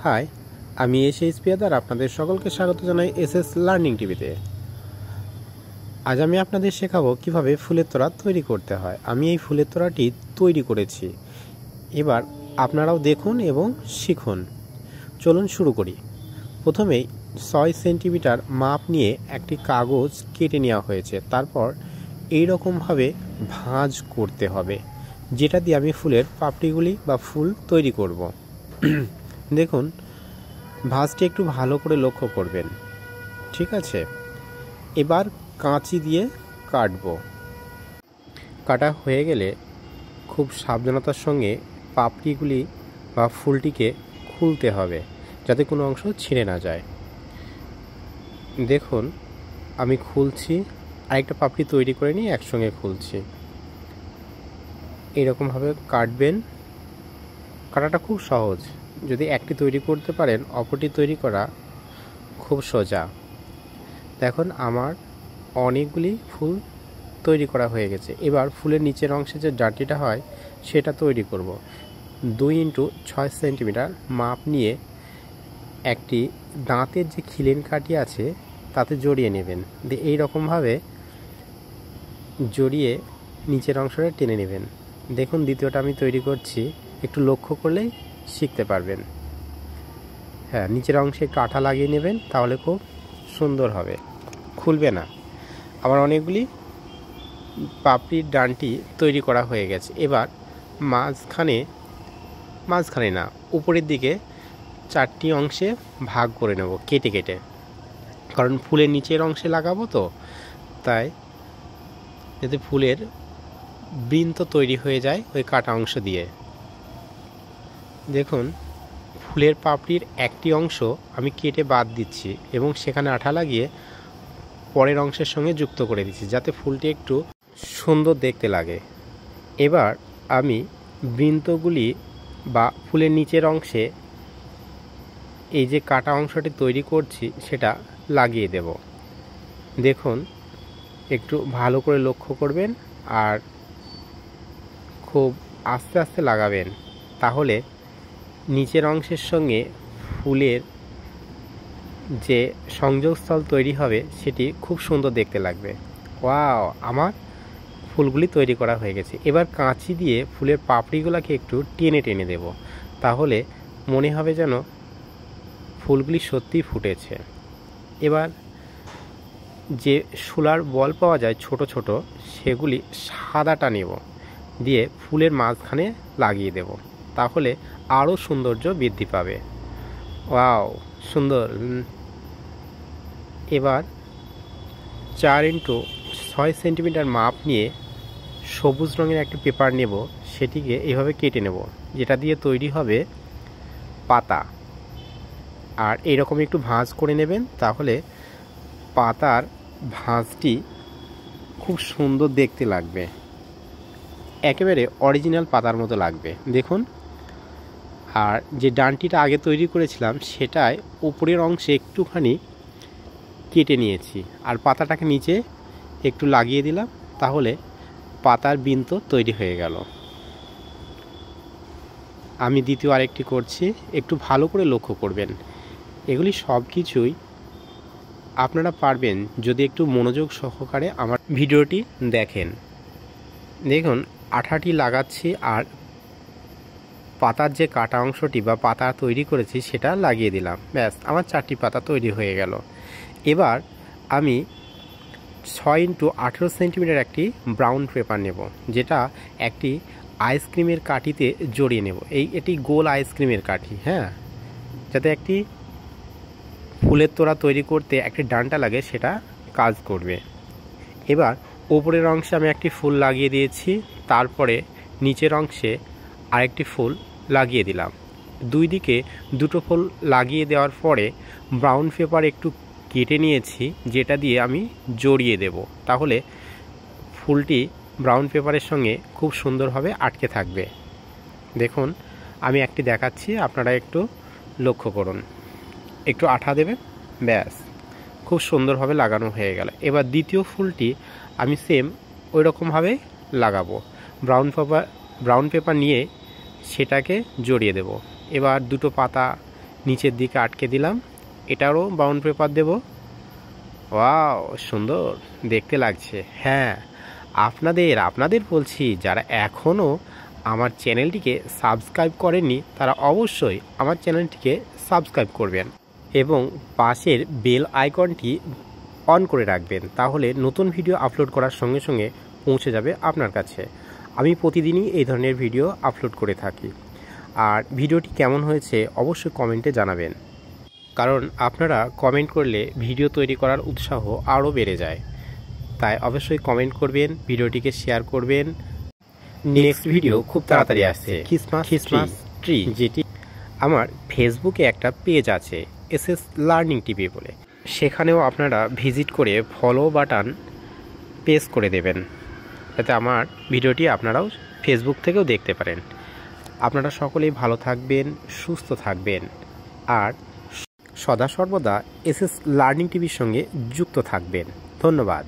High, আমি SS পিয়াদার আপনাদের সকলকে স্বাগত জানাই এসএস লার্নিং টিভিতে। আজ আমি আপনাদের শেখাবো কিভাবে ফুলের তোড়া তৈরি করতে হয়। আমি এই ফুলের তোড়াটি তৈরি করেছি, এবার আপনারাও দেখুন এবং শিখুন। চলুন শুরু করি। প্রথমেই 6 সেন্টিমিটার মাপ নিয়ে একটি কাগজ কেটে নেওয়া হয়েছে। তারপর এই রকমভাবে ভাঁজ করতে হবে, যেটা দিয়ে আমি ফুলের পাপড়িগুলি বা ফুল তৈরি করব। দেখুন, ভাঁজটি একটু ভালো করে লক্ষ্য করবেন, ঠিক আছে? এবার কাঁচি দিয়ে কাটবো। কাটা হয়ে গেলে খুব সাবধানতার সঙ্গে পাপড়িগুলি বা ফুলটিকে খুলতে হবে, যাতে কোনো অংশ ছিঁড়ে না যায়। দেখুন, আমি খুলছি, আরেকটা পাপড়ি তৈরি করে নিয়ে একসঙ্গে খুলছি। এইরকমভাবে কাটবেন। কাটাটা খুব সহজ, যদি একটি তৈরি করতে পারেন অপরটি তৈরি করা খুব সোজা। দেখুন, আমার অনেকগুলি ফুল তৈরি করা হয়ে গেছে। এবার ফুলের নিচের অংশে যে ডাঁটিটা হয় সেটা তৈরি করব। 2 × 6 সেন্টিমিটার মাপ নিয়ে একটি দাঁতের যে খিলেন কাঠি আছে তাতে জড়িয়ে নেবেন। দিয়ে এইরকমভাবে জড়িয়ে নিচের অংশটা টেনে নেবেন। দেখুন, দ্বিতীয়টা আমি তৈরি করছি, একটু লক্ষ্য করলেই শিখতে পারবেন। হ্যাঁ, নিচের অংশে একটু আঠা লাগিয়ে নেবেন, তাহলে খুব সুন্দর হবে, খুলবে না। আবার অনেকগুলি পাপড়ির ডানটি তৈরি করা হয়ে গেছে। এবার মাঝখানে না, উপরের দিকে 4টি অংশে ভাগ করে নেব কেটে কেটে, কারণ ফুলের নিচের অংশে লাগাবো তো, তাই যাতে ফুলের বৃন্ত তৈরি হয়ে যায় ওই কাটা অংশ দিয়ে। দেখুন, ফুলের পাপড়ির একটি অংশ আমি কেটে বাদ দিচ্ছি এবং সেখানে আঠা লাগিয়ে পরের অংশের সঙ্গে যুক্ত করে দিচ্ছি, যাতে ফুলটি একটু সুন্দর দেখতে লাগে। এবার আমি বৃন্তগুলি বা ফুলের নিচের অংশে এই যে কাটা অংশটি তৈরি করছি সেটা লাগিয়ে দেব। দেখুন, একটু ভালো করে লক্ষ্য করবেন আর খুব আস্তে আস্তে লাগাবেন, তাহলে নিচের অংশের সঙ্গে ফুলের যে সংযোগস্থল তৈরি হবে সেটি খুব সুন্দর দেখতে লাগবে। ওয়াও, আমার ফুলগুলি তৈরি করা হয়ে গেছে। এবার কাঁচি দিয়ে ফুলের পাপড়িগুলোকে একটু টেনে টেনে দেব, তাহলে মনে হবে যেন ফুলগুলি সত্যিই ফুটেছে। এবার যে শোলার বল পাওয়া যায় ছোট ছোট, সেগুলি সাদাটা নেব, দিয়ে ফুলের মাঝখানে লাগিয়ে দেব, তাহলে আরও সৌন্দর্য বৃদ্ধি পাবে। ওয়াও, সুন্দর। এবার 4 × 6 সেন্টিমিটার মাপ নিয়ে সবুজ রঙের একটি পেপার নেব, সেটিকে এভাবে কেটে নেব, যেটা দিয়ে তৈরি হবে পাতা। আর এইরকম একটু ভাঁজ করে নেবেন, তাহলে পাতার ভাঁজটি খুব সুন্দর দেখতে লাগবে, একেবারে অরিজিনাল পাতার মতো লাগবে। দেখুন, আর যে ডানটিটা আগে তৈরি করেছিলাম সেটাই উপরের অংশে একটুখানি কেটে নিয়েছি, আর পাতাটাকে নিচে একটু লাগিয়ে দিলাম, তাহলে পাতার বৃন্ত তৈরি হয়ে গেল। আমি দ্বিতীয় আরেকটি করছি, একটু ভালো করে লক্ষ্য করবেন। এগুলি সব কিছুই আপনারা পারবেন যদি একটু মনোযোগ সহকারে আমার ভিডিওটি দেখেন। দেখুন, আঠাটি লাগাচ্ছি আর পাতার যে কাটা অংশটি বা পাতা তৈরি করেছি সেটা লাগিয়ে দিলাম। ব্যাস, আমার 4টি পাতা তৈরি হয়ে গেল। এবার আমি 6 × 18 সেন্টিমিটার একটি ব্রাউন পেপার নেব, যেটা একটি আইসক্রিমের কাঠিতে জড়িয়ে নেব। এটি গোল আইসক্রিমের কাঠি, হ্যাঁ, যাতে একটি ফুলের তোড়া তৈরি করতে একটি ডান্টা লাগে, সেটা কাজ করবে। এবার উপরের অংশে আমি একটি ফুল লাগিয়ে দিয়েছি, তারপরে নিচের অংশে আরেকটি ফুল লাগিয়ে দিলাম। 2 দিকে 2টো ফুল লাগিয়ে দেওয়ার পরে ব্রাউন পেপার একটু কেটে নিয়েছি, যেটা দিয়ে আমি জড়িয়ে দেব, তাহলে ফুলটি ব্রাউন পেপারের সঙ্গে খুব সুন্দরভাবে আটকে থাকবে। দেখুন, আমি একটি দেখাচ্ছি, আপনারা একটু লক্ষ্য করুন। একটু আঠা দেবেন, ব্যাস, খুব সুন্দরভাবে লাগানো হয়ে গেল। এবার দ্বিতীয় ফুলটি আমি সেম ওই রকমভাবে লাগাবো। ব্রাউন পেপার নিয়ে সেটাকে জড়িয়ে দেব। এবার 2টো পাতা নিচের দিকে আটকে দিলাম। এটারও বাউন্ড পেপার দেব। ওয়াও, সুন্দর দেখতে লাগছে। হ্যাঁ, আপনাদের বলছি, যারা এখনও আমার চ্যানেলটিকে সাবস্ক্রাইব করেননি তারা অবশ্যই আমার চ্যানেলটিকে সাবস্ক্রাইব করবেন এবং পাশের বেল আইকনটি অন করে রাখবেন। তাহলে নতুন ভিডিও আপলোড করার সঙ্গে সঙ্গে পৌঁছে যাবে আপনার কাছে। আমি প্রতিদিনই এই ধরনের ভিডিও আপলোড করে থাকি। আর ভিডিওটি কেমন হয়েছে অবশ্যই কমেন্টে জানাবেন, কারণ আপনারা কমেন্ট করলে ভিডিও তৈরি করার উৎসাহ আরও বেড়ে যায়। তাই অবশ্যই কমেন্ট করবেন, ভিডিওটিকে শেয়ার করবেন। নেক্সট ভিডিও খুব তাড়াতাড়ি আসছে, খ্রিসমাস ট্রি, যেটি আমার ফেসবুকে একটা পেজ আছে এসএস লার্নিং টিভি বলে, সেখানেও আপনারা ভিজিট করে ফলো বাটন প্রেস করে দেবেন, যাতে আমার ভিডিওটি আপনারাও ফেসবুক থেকেও দেখতে পারেন। আপনারা সকলেই ভালো থাকবেন, সুস্থ থাকবেন, আর সদা সর্বদা এসএস লার্নিং টিভির সঙ্গে যুক্ত থাকবেন। ধন্যবাদ।